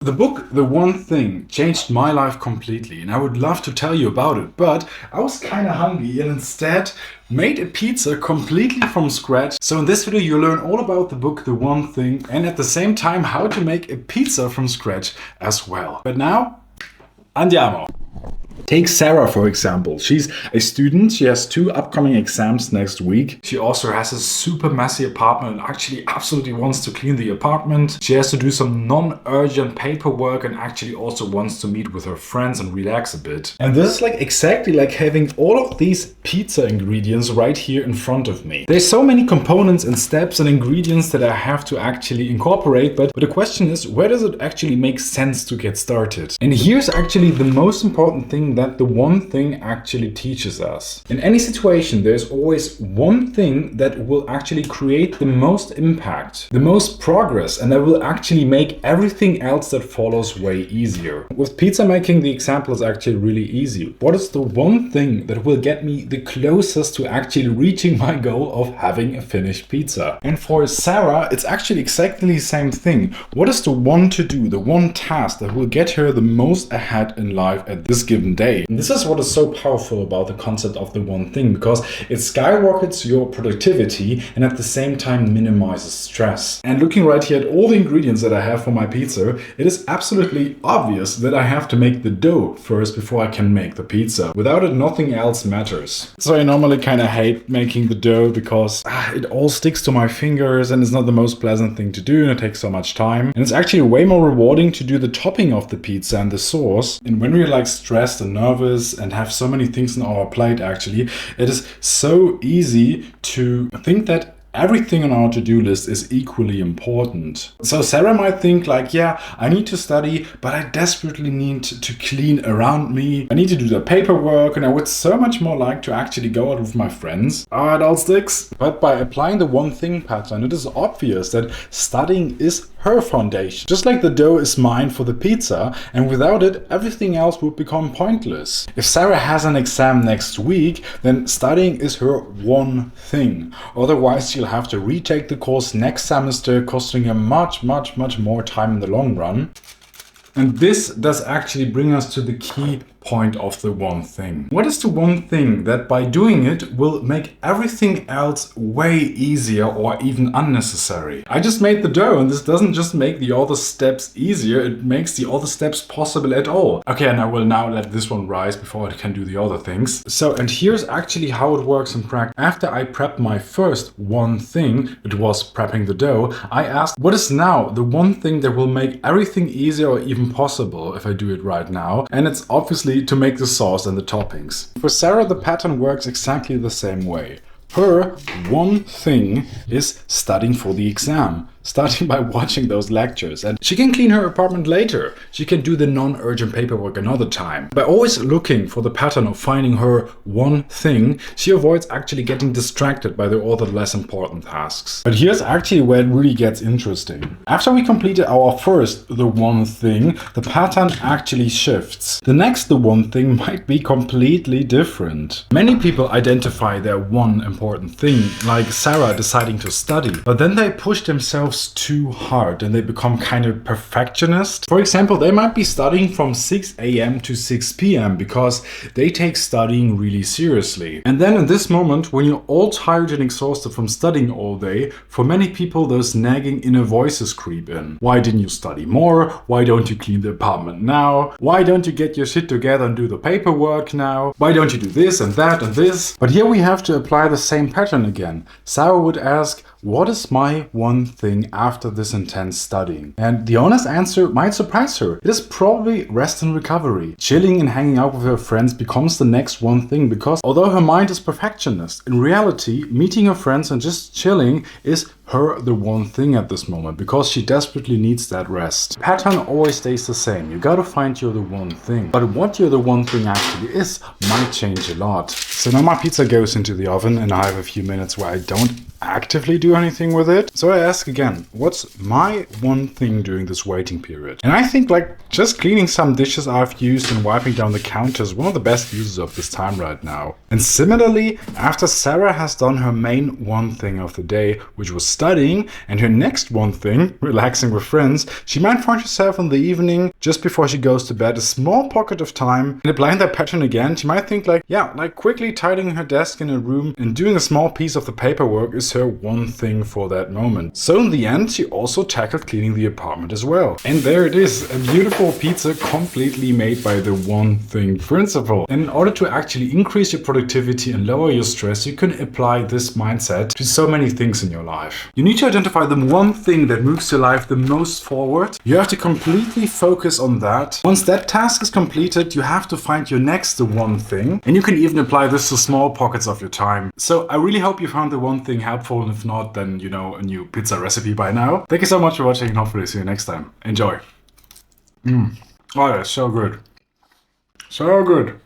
The book, The One Thing, changed my life completely, and I would love to tell you about it, but I was kinda hungry and instead made a pizza completely from scratch. So in this video you'll learn all about the book, The One Thing, and at the same time how to make a pizza from scratch as well. But now, andiamo! Take Sarah, for example. She's a student. She has 2 upcoming exams next week. She also has a super messy apartment and actually absolutely wants to clean the apartment. She has to do some non-urgent paperwork and actually also wants to meet with her friends and relax a bit. And this is like exactly like having all of these pizza ingredients right here in front of me. There's so many components and steps and ingredients that I have to actually incorporate, but the question is, where does it actually make sense to get started? And here's actually the most important thing that the one thing actually teaches us. In any situation, there's always one thing that will actually create the most impact, the most progress, and that will actually make everything else that follows way easier. With pizza making, the example is actually really easy. What is the one thing that will get me the closest to actually reaching my goal of having a finished pizza? And for Sarah, it's actually exactly the same thing. What is the one to do, the one task that will get her the most ahead in life at this given day? And this is what is so powerful about the concept of the one thing, because it skyrockets your productivity and at the same time minimizes stress. And looking right here at all the ingredients that I have for my pizza, it is absolutely obvious that I have to make the dough first before I can make the pizza. Without it, nothing else matters. So I normally kind of hate making the dough because it all sticks to my fingers and it's not the most pleasant thing to do and it takes so much time. And it's actually way more rewarding to do the topping of the pizza and the sauce. And when we're like stressed and nervous and have so many things on our plate, actually, it is so easy to think that everything on our to-do list is equally important. So Sarah might think like, yeah, I need to study, but I desperately need to clean around me. I need to do the paperwork, and I would so much more like to actually go out with my friends. It all sticks. But by applying the one thing pattern, it is obvious that studying is her foundation. Just like the dough is mine for the pizza, and without it, everything else would become pointless. If Sarah has an exam next week, then studying is her one thing. Otherwise, she'll have to retake the course next semester, costing her much more time in the long run. And this does actually bring us to the key point of the one thing. What is the one thing that by doing it will make everything else way easier or even unnecessary? I just made the dough, and this doesn't just make the other steps easier, it makes the other steps possible at all. Okay, and I will now let this one rise before I can do the other things. So, and here's actually how it works in practice. After I prepped my first one thing, it was prepping the dough, I asked, what is now the one thing that will make everything easier or even possible if I do it right now? And it's obviously to make the sauce and the toppings. For Sarah, the pattern works exactly the same way. Her one thing is studying for the exam, starting by watching those lectures. And she can clean her apartment later. She can do the non-urgent paperwork another time. By always looking for the pattern of finding her one thing, she avoids actually getting distracted by the other less important tasks. But here's actually where it really gets interesting. After we completed our first the one thing, the pattern actually shifts. The next the one thing might be completely different. Many people identify their one important thing, like Sarah deciding to study, but then they push themselves too hard and they become kind of perfectionist. For example, they might be studying from 6 a.m. to 6 p.m. because they take studying really seriously. And then in this moment, when you're all tired and exhausted from studying all day, for many people those nagging inner voices creep in. Why didn't you study more? Why don't you clean the apartment now? Why don't you get your shit together and do the paperwork now? Why don't you do this and that and this? But here we have to apply the same pattern again. Sarah would ask, what is my one thing after this intense studying? And the honest answer might surprise her. It is probably rest and recovery. Chilling and hanging out with her friends becomes the next one thing, because although her mind is perfectionist, in reality, meeting her friends and just chilling is her the one thing at this moment, because she desperately needs that rest. The pattern always stays the same. You gotta find your the one thing. But what your the one thing actually is might change a lot. So now my pizza goes into the oven and I have a few minutes where I don't actively do anything with it. So I ask again, what's my one thing during this waiting period? And I think like just cleaning some dishes I've used and wiping down the counter is one of the best uses of this time right now. And similarly, after Sarah has done her main one thing of the day, which was studying, and her next one thing, relaxing with friends, she might find herself in the evening, just before she goes to bed, a small pocket of time, and applying that pattern again, she might think like, yeah, like quickly tidying her desk in her room and doing a small piece of the paperwork is her one thing for that moment. So in the end, she also tackled cleaning the apartment as well. And there it is, a beautiful pizza completely made by the one thing principle. And in order to actually increase your productivity and lower your stress, you can apply this mindset to so many things in your life. You need to identify the one thing that moves your life the most forward. You have to completely focus on that. Once that task is completed, you have to find your next one thing. And you can even apply this to small pockets of your time. So I really hope you found the one thing helpful, and if not, then you know a new pizza recipe by now. Thank you so much for watching, and hopefully see you next time. Enjoy. Oh, that's so good. So good.